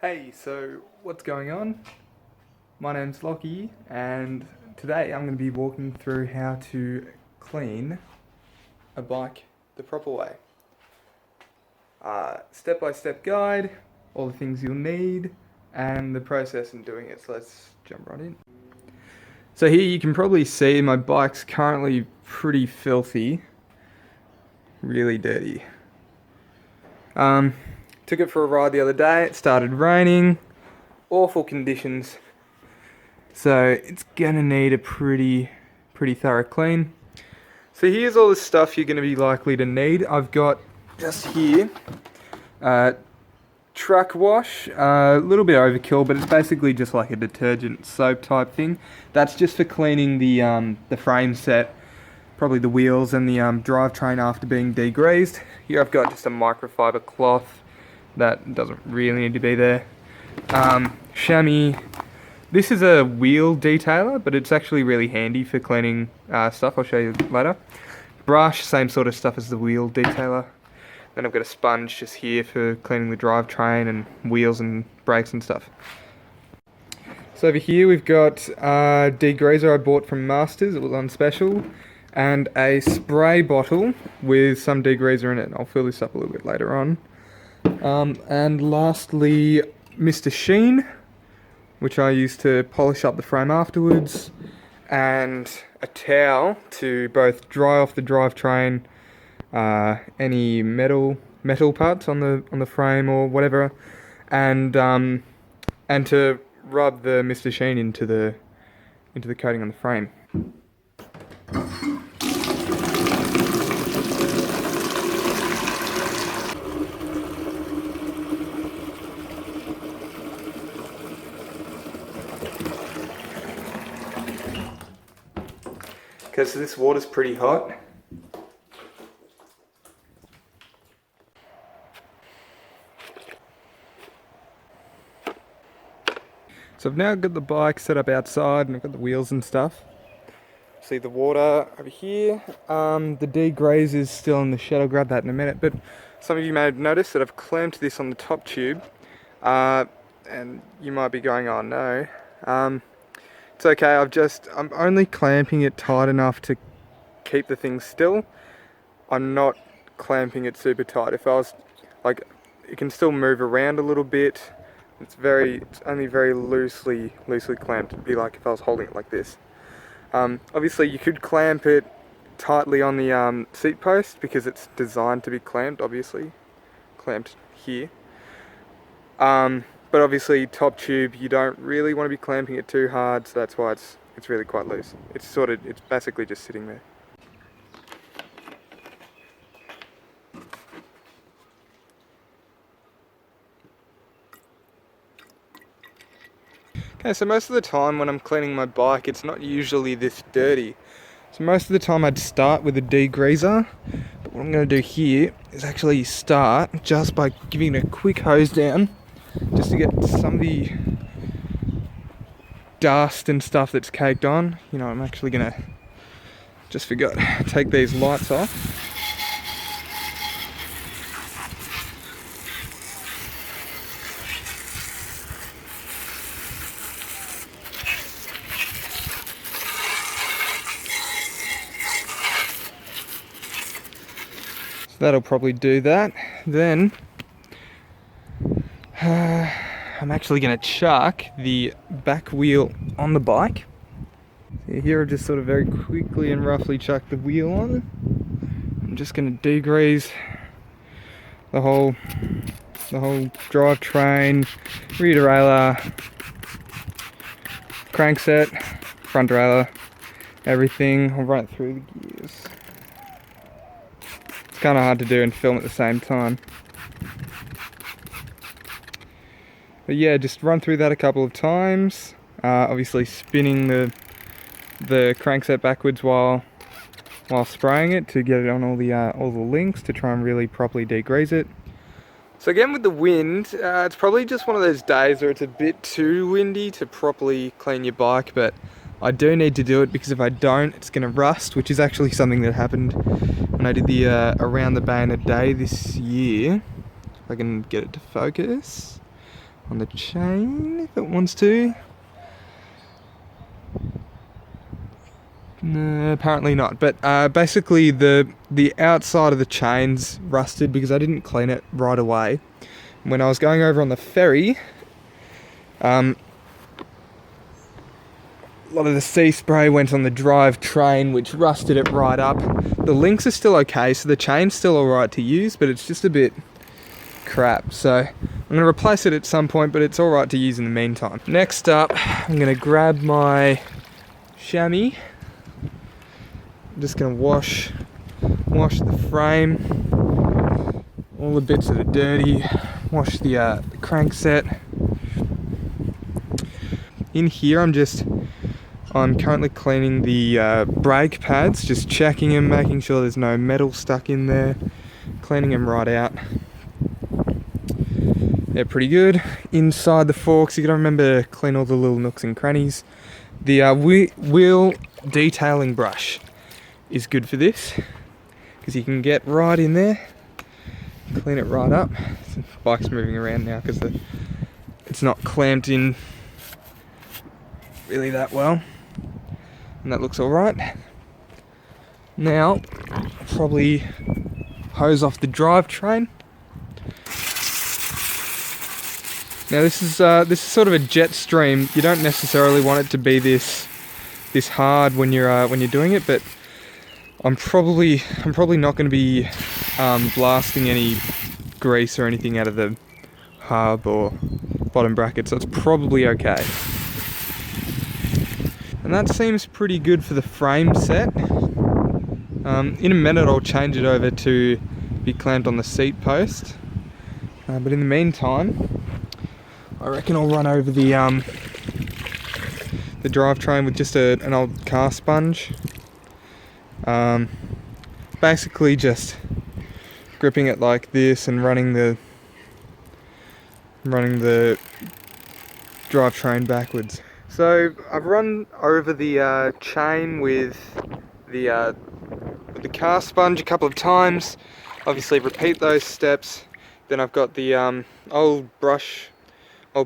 Hey, so what's going on? My name's Lockie, and today I'm going to be walking through how to clean a bike the proper way. Step-by-step guide, all the things you'll need, and the process in doing it. So let's jump right in. So here you can probably see my bike's currently pretty filthy, really dirty. Took it for a ride the other day. It started raining, awful conditions. So it's gonna need a pretty thorough clean. So here's all the stuff you're gonna be likely to need. I've got just here truck wash, a little bit overkill, but it's basically just like a detergent soap type thing. That's just for cleaning the frame set, probably the wheels and the drivetrain after being degreased. Here I've got just a microfiber cloth that doesn't really need to be there. Chamois. This is a wheel detailer, but it's actually really handy for cleaning stuff. I'll show you later. Brush, same sort of stuff as the wheel detailer. Then I've got a sponge just here for cleaning the drivetrain and wheels and brakes and stuff. So over here we've got degreaser I bought from Masters. It was on special. And a spray bottle with some degreaser in it. I'll fill this up a little bit later on. And lastly, Mr. Sheen, which I use to polish up the frame afterwards, and a towel to both dry off the drivetrain, any metal parts on the frame or whatever, and to rub the Mr. Sheen into the coating on the frame. Okay, so this water's pretty hot. So I've now got the bike set up outside and I've got the wheels and stuff. See the water over here. The degraze is still in the shed. I'll grab that in a minute. But some of you may have noticed that I've clamped this on the top tube. And you might be going, oh no. It's okay, I'm only clamping it tight enough to keep the thing still. I'm not clamping it super tight. If I was, like, it can still move around a little bit. It's only very loosely clamped. It'd be like if I was holding it like this. Obviously you could clamp it tightly on the seat post because it's designed to be clamped, obviously. Clamped here. But obviously top tube, you don't really want to be clamping it too hard, so that's why it's really quite loose. It's basically just sitting there. Okay, so most of the time when I'm cleaning my bike, it's not usually this dirty. So most of the time I'd start with a degreaser, but what I'm going to do here is actually start just by giving it a quick hose down, just to get some of the dust and stuff that's caked on. You know, I'm actually gonna take these lights off. So that'll probably do that. Then I'm actually going to chuck the back wheel on the bike. So here I've just sort of very quickly and roughly chucked the wheel on. I'm just going to degrease the whole drivetrain, rear derailleur, crankset, front derailleur, everything. I'll run it through the gears. It's kind of hard to do and film at the same time. But yeah, just run through that a couple of times. Obviously spinning the crankset backwards while spraying it to get it on all the links to try and really properly degrease it. So again with the wind, it's probably just one of those days where it's a bit too windy to properly clean your bike, but I do need to do it because if I don't, it's going to rust, which is actually something that happened when I did the Around the Bay in a Day this year. If I can get it to focus. on the chain if it wants to. No, apparently not. But basically the outside of the chain's rusted because I didn't clean it right away. When I was going over on the ferry, a lot of the sea spray went on the drivetrain, which rusted it right up. The links are still okay, so the chain's still alright to use, but it's just a bit crap. So I'm going to replace it at some point, but it's alright to use in the meantime. Next up, I'm going to grab my chamois. I'm just going to wash the frame, all the bits that are dirty, wash the crankset. In here I'm currently cleaning the brake pads, just checking them, making sure there's no metal stuck in there, cleaning them right out. They're pretty good. Inside the forks, you gotta remember to clean all the little nooks and crannies. The wheel detailing brush is good for this, because you can get right in there, clean it right up. The bike's moving around now because it's not clamped in really that well, and that looks alright. Now, probably hose off the drivetrain. Now this is sort of a jet stream. You don't necessarily want it to be this hard when you're doing it, but I'm probably not going to be blasting any grease or anything out of the hub or bottom bracket, so it's probably okay. And that seems pretty good for the frame set. In a minute I'll change it over to be clamped on the seat post, but in the meantime I reckon I'll run over the drivetrain with just an old car sponge. Basically just gripping it like this and running the drivetrain backwards. So I've run over the chain with the car sponge a couple of times. Obviously repeat those steps. Then I've got the old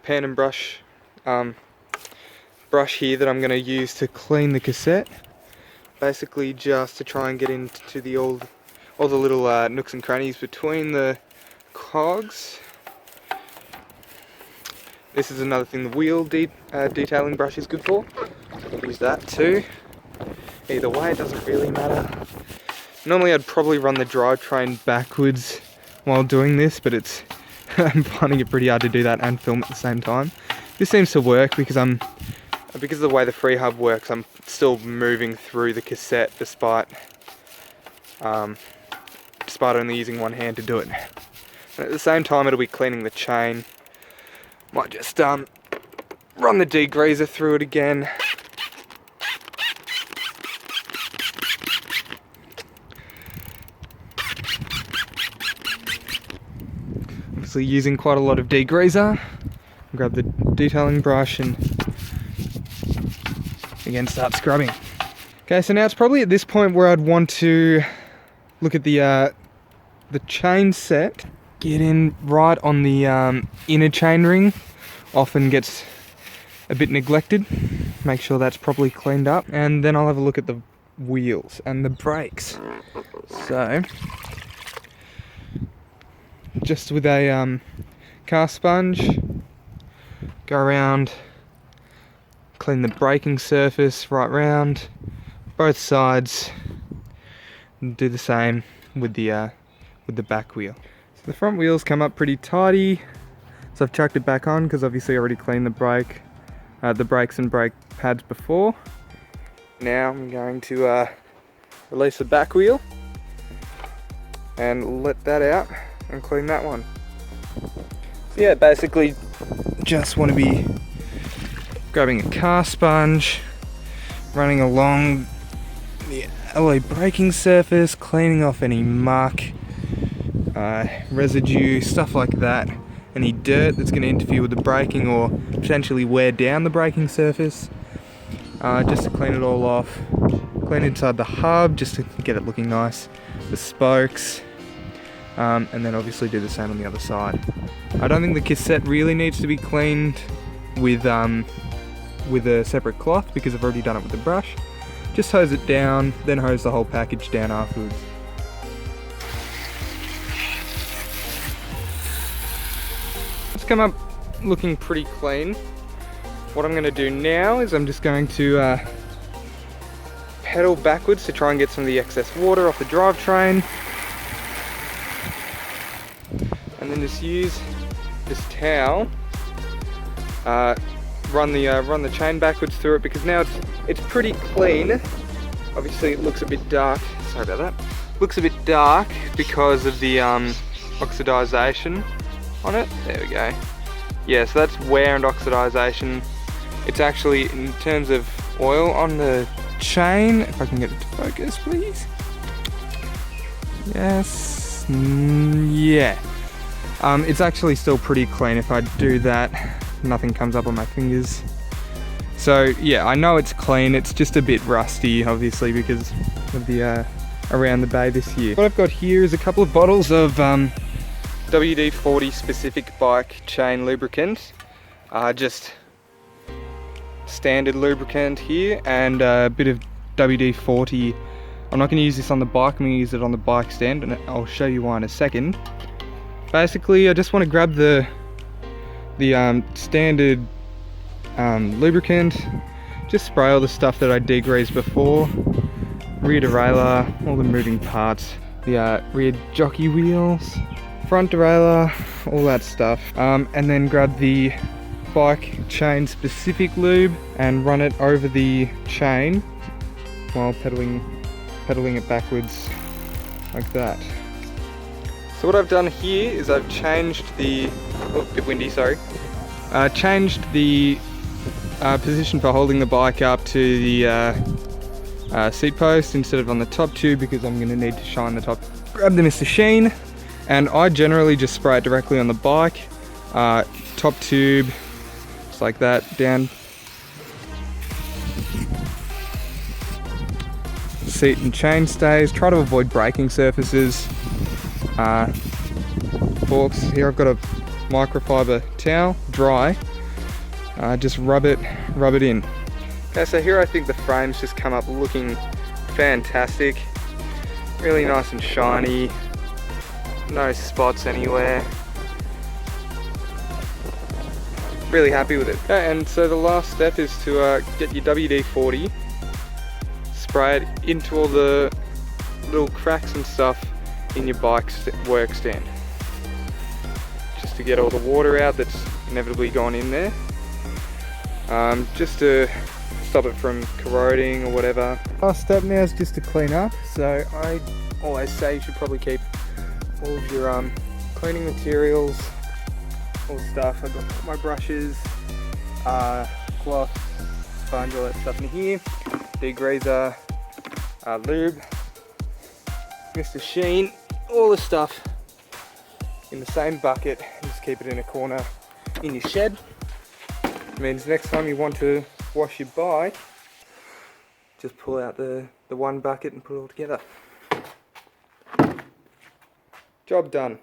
pen and brush here that I'm going to use to clean the cassette. Basically just to try and get into all the little nooks and crannies between the cogs. This is another thing the wheel detailing brush is good for. I'll use that too. Either way, it doesn't really matter. Normally I'd probably run the drivetrain backwards while doing this, but I'm finding it pretty hard to do that and film at the same time. This seems to work because of the way the free hub works. I'm still moving through the cassette despite only using one hand to do it. And at the same time, it'll be cleaning the chain. Might just run the degreaser through it again. Obviously using quite a lot of degreaser. Grab the detailing brush and again start scrubbing. Okay, so now it's probably at this point where I'd want to look at the chain set. Get in right on the inner chain ring. Often gets a bit neglected. Make sure that's properly cleaned up, and then I'll have a look at the wheels and the brakes. So just with a car sponge, go around, clean the braking surface right round, both sides, and do the same with the back wheel. So the front wheels come up pretty tidy, so I've chucked it back on because obviously I already cleaned the brakes and brake pads before. Now I'm going to release the back wheel and let that out and clean that one. So yeah, basically just want to be grabbing a car sponge, running along the alloy braking surface, cleaning off any muck, residue, stuff like that, any dirt that's going to interfere with the braking or potentially wear down the braking surface, just to clean it all off. Clean inside the hub just to get it looking nice, the spokes, and then obviously do the same on the other side. I don't think the cassette really needs to be cleaned with a separate cloth because I've already done it with the brush. Just hose it down, then hose the whole package down afterwards. It's come up looking pretty clean. What I'm going to do now is I'm just going to pedal backwards to try and get some of the excess water off the drivetrain, and then just use this towel, run the chain backwards through it, because now it's pretty clean. Obviously it looks a bit dark, sorry about that. Looks a bit dark because of the oxidization on it. There we go. Yeah, so that's wear and oxidization. It's actually, in terms of oil on the chain, if I can get it to focus please. Yes, yeah. It's actually still pretty clean. If I do that, nothing comes up on my fingers. So yeah, I know it's clean. It's just a bit rusty, obviously, because of the around the bay this year. What I've got here is a couple of bottles of WD-40 specific bike chain lubricant. Just standard lubricant here, and a bit of WD-40. I'm not going to use this on the bike, I'm going to use it on the bike stand, and I'll show you why in a second. Basically, I just want to grab the standard lubricant, just spray all the stuff that I degreased before, rear derailleur, all the moving parts, the rear jockey wheels, front derailleur, all that stuff, and then grab the bike chain specific lube and run it over the chain while pedaling it backwards like that. So what I've done here is I've changed the, oh, a bit windy, sorry. Changed the position for holding the bike up to the seat post instead of on the top tube, because I'm going to need to shine the top. Grab the Mr. Sheen, and I generally just spray it directly on the bike, top tube, just like that, down. Seat and chain stays. Try to avoid braking surfaces. Forks. Here I've got a microfiber towel, dry. Just rub it in. Okay, so here I think the frame's just come up looking fantastic. Really nice and shiny. No spots anywhere. Really happy with it. Okay, and so the last step is to get your WD-40, spray it into all the little cracks and stuff in your bike's work stand, just to get all the water out that's inevitably gone in there, just to stop it from corroding or whatever. Last step now is just to clean up. So I always say you should probably keep all of your cleaning materials, all the stuff. I've got my brushes, cloth, sponge, all that stuff in here, degreaser, lube, Mr. Sheen, all the stuff in the same bucket, and just keep it in a corner in your shed. It means next time you want to wash your bike, just pull out the one bucket and put it all together. Job done.